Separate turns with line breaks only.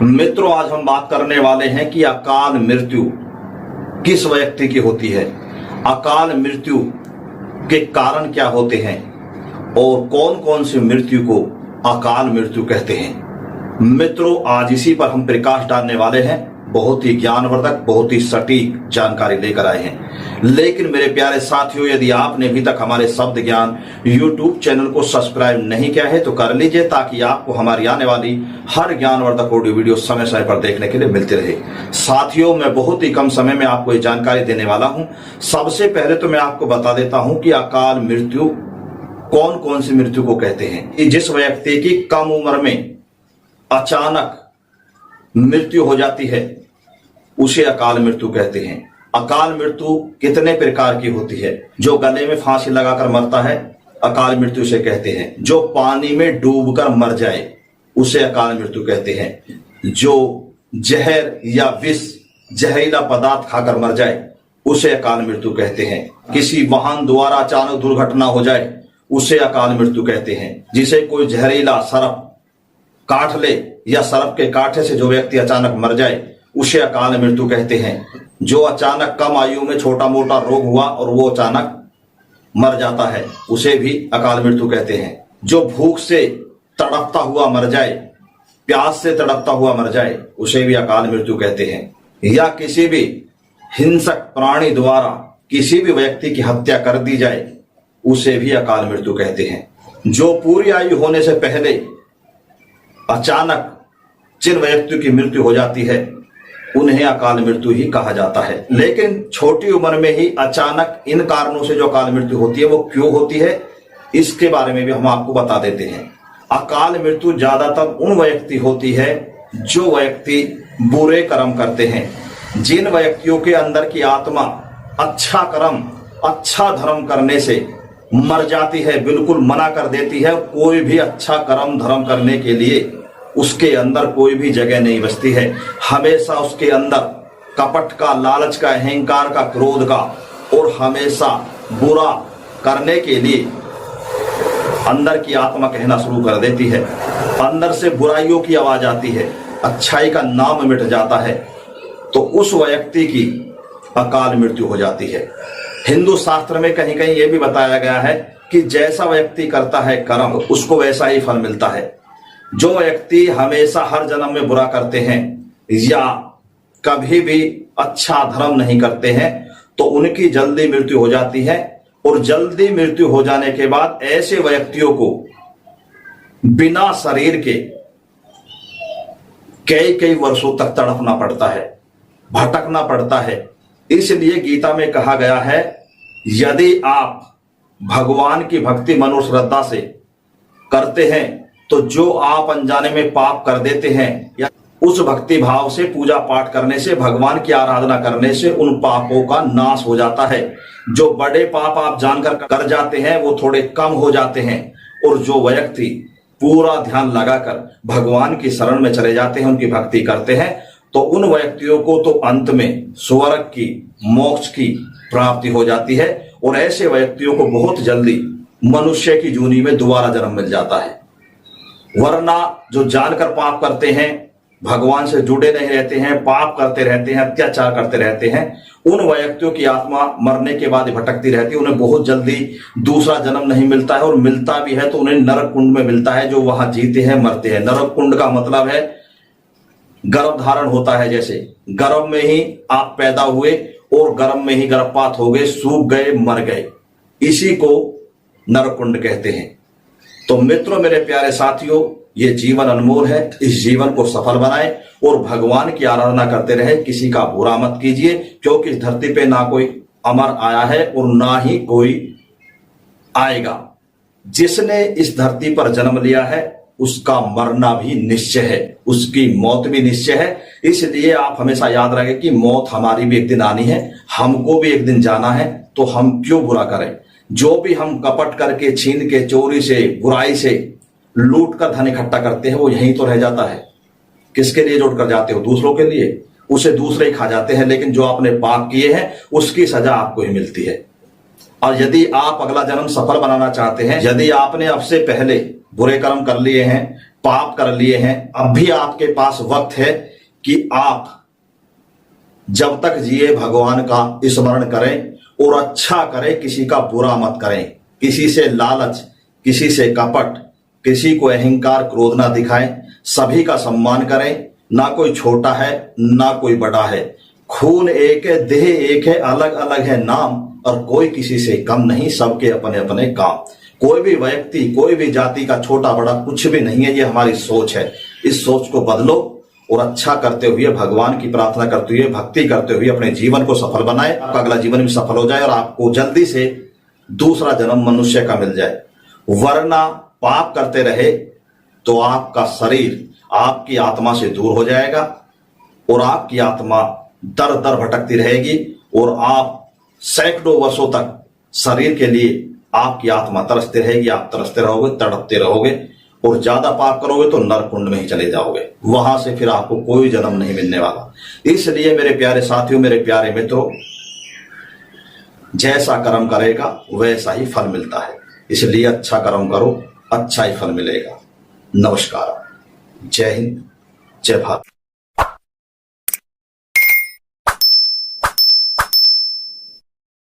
मित्रों, आज हम बात करने वाले हैं कि अकाल मृत्यु किस व्यक्ति की होती है, अकाल मृत्यु के कारण क्या होते हैं और कौन कौन सी मृत्यु को अकाल मृत्यु कहते हैं। मित्रों, आज इसी पर हम प्रकाश डालने वाले हैं। बहुत ही ज्ञानवर्धक, बहुत ही सटीक जानकारी लेकर आए हैं। लेकिन मेरे प्यारे साथियों, यदि आपने अभी तक हमारे शब्द ज्ञान YouTube चैनल को सब्सक्राइब नहीं किया है तो कर लीजिए, ताकि आपको हमारी आने वाली हर ज्ञानवर्धक ऑडियो वीडियो समय समय पर देखने के लिए मिलती रहे। साथियों, मैं बहुत ही कम समय में आपको ये जानकारी देने वाला हूं। सबसे पहले तो मैं आपको बता देता हूं कि अकाल मृत्यु कौन कौन सी मृत्यु को कहते हैं। जिस व्यक्ति की कम उम्र में अचानक मृत्यु हो जाती है उसे अकाल मृत्यु कहते हैं। अकाल मृत्यु कितने प्रकार की होती है। जो गले में फांसी लगाकर मरता है अकाल मृत्यु से कहते हैं। जो पानी में डूबकर मर जाए उसे अकाल मृत्यु कहते हैं। जो जहर या विष जहरीला पदार्थ खाकर मर जाए उसे अकाल मृत्यु कहते हैं। किसी वाहन द्वारा अचानक दुर्घटना हो जाए उसे अकाल मृत्यु कहते हैं। जिसे कोई जहरीला सर्प काट ले या सर्प के कांटे से जो व्यक्ति अचानक मर जाए उसे अकाल मृत्यु कहते हैं। जो अचानक कम आयु में छोटा मोटा रोग हुआ और वो अचानक मर जाता है उसे भी अकाल मृत्यु कहते हैं। जो भूख से तड़पता हुआ मर जाए, प्यास से तड़पता हुआ मर जाए उसे भी अकाल मृत्यु कहते हैं। या किसी भी हिंसक प्राणी द्वारा किसी भी व्यक्ति की हत्या कर दी जाए उसे भी अकाल मृत्यु कहते हैं। जो पूरी आयु होने से पहले अचानक जिन व्यक्तियों की मृत्यु हो जाती है उन्हें अकाल मृत्यु ही कहा जाता है। लेकिन छोटी उम्र में ही अचानक इन कारणों से जो अकाल मृत्यु होती है वो क्यों होती है, इसके बारे में भी हम आपको बता देते हैं। अकाल मृत्यु ज्यादातर उन व्यक्ति होती है जो व्यक्ति बुरे कर्म करते हैं। जिन व्यक्तियों के अंदर की आत्मा अच्छा कर्म, अच्छा धर्म करने से मर जाती है, बिल्कुल मना कर देती है। कोई भी अच्छा कर्म धर्म करने के लिए उसके अंदर कोई भी जगह नहीं बचती है। हमेशा उसके अंदर कपट का, लालच का, अहंकार का, क्रोध का और हमेशा बुरा करने के लिए अंदर की आत्मा कहना शुरू कर देती है। अंदर से बुराइयों की आवाज आती है, अच्छाई का नाम मिट जाता है, तो उस व्यक्ति की अकाल मृत्यु हो जाती है। हिंदू शास्त्र में कहीं कहीं यह भी बताया गया है कि जैसा व्यक्ति करता है कर्म उसको वैसा ही फल मिलता है। जो व्यक्ति हमेशा हर जन्म में बुरा करते हैं या कभी भी अच्छा धर्म नहीं करते हैं तो उनकी जल्दी मृत्यु हो जाती है। और जल्दी मृत्यु हो जाने के बाद ऐसे व्यक्तियों को बिना शरीर के कई कई वर्षों तक तड़पना पड़ता है, भटकना पड़ता है। इसलिए गीता में कहा गया है, यदि आप भगवान की भक्ति मनोश्रद्धा से करते हैं तो जो आप अनजाने में पाप कर देते हैं या उस भक्ति भाव से पूजा पाठ करने से, भगवान की आराधना करने से उन पापों का नाश हो जाता है। जो बड़े पाप आप जानकर कर जाते हैं वो थोड़े कम हो जाते हैं। और जो व्यक्ति पूरा ध्यान लगाकर भगवान की शरण में चले जाते हैं, उनकी भक्ति करते हैं, तो उन व्यक्तियों को तो अंत में स्वर्ग की, मोक्ष की प्राप्ति हो जाती है। और ऐसे व्यक्तियों को बहुत जल्दी मनुष्य की जूनी में दोबारा जन्म मिल जाता है। वरना जो जानकर पाप करते हैं, भगवान से जुड़े नहीं रहते हैं, पाप करते रहते हैं, अत्याचार करते रहते हैं, उन व्यक्तियों की आत्मा मरने के बाद भटकती रहती है। उन्हें बहुत जल्दी दूसरा जन्म नहीं मिलता है, और मिलता भी है तो उन्हें नरक कुंड में मिलता है, जो वहां जीते हैं मरते हैं। नरक कुंड का मतलब है गर्भ धारण होता है। जैसे गर्भ में ही आप पैदा हुए और गर्भ में ही गर्भपात हो गए, सूख गए, मर गए, इसी को नरक कुंड कहते हैं। तो मित्रों, मेरे प्यारे साथियों, ये जीवन अनमोल है। इस जीवन को सफल बनाएं और भगवान की आराधना करते रहे। किसी का बुरा मत कीजिए, क्योंकि इस धरती पे ना कोई अमर आया है और ना ही कोई आएगा। जिसने इस धरती पर जन्म लिया है उसका मरना भी निश्चय है, उसकी मौत भी निश्चय है। इसलिए आप हमेशा याद रखें कि मौत हमारी भी एक दिन आनी है, हमको भी एक दिन जाना है, तो हम क्यों बुरा करें। जो भी हम कपट करके, छीन के, चोरी से, बुराई से लूट कर धन इकट्ठा करते हैं वो यहीं तो रह जाता है। किसके लिए जोड़ कर जाते हो? दूसरों के लिए। उसे दूसरे ही खा जाते हैं। लेकिन जो आपने पाप किए हैं उसकी सजा आपको ही मिलती है। और यदि आप अगला जन्म सफल बनाना चाहते हैं, यदि आपने अब से पहले बुरे कर्म कर लिए हैं, पाप कर लिए हैं, अब भी आपके पास वक्त है कि आप जब तक जिए भगवान का स्मरण करें और अच्छा करें, किसी का बुरा मत करें, किसी से लालच, किसी से कपट, किसी को अहंकार क्रोध ना दिखाएं, सभी का सम्मान करें। ना कोई छोटा है ना कोई बड़ा है, खून एक है, देह एक है, अलग अलग है नाम, और कोई किसी से कम नहीं, सबके अपने अपने काम। कोई भी व्यक्ति, कोई भी जाति का छोटा बड़ा कुछ भी नहीं है, ये हमारी सोच है। इस सोच को बदलो और अच्छा करते हुए, भगवान की प्रार्थना करते हुए, भक्ति करते हुए अपने जीवन को सफल बनाए। आपका अगला जीवन भी सफल हो जाए और आपको जल्दी से दूसरा जन्म मनुष्य का मिल जाए। वरना पाप करते रहे तो आपका शरीर आपकी आत्मा से दूर हो जाएगा और आपकी आत्मा दर दर भटकती रहेगी और आप सैकड़ों वर्षों तक शरीर के लिए आपकी आत्मा तरसती रहेगी। आप तरसते रहोगे, तड़पते रहोगे और ज्यादा पाप करोगे तो नरकुंड में ही चले जाओगे। वहां से फिर आपको कोई जन्म नहीं मिलने वाला। इसलिए मेरे प्यारे साथियों, मेरे प्यारे मित्रों, जैसा कर्म करेगा वैसा ही फल मिलता है। इसलिए अच्छा कर्म करो, अच्छा ही फल मिलेगा। नमस्कार, जय हिंद, जय भारत।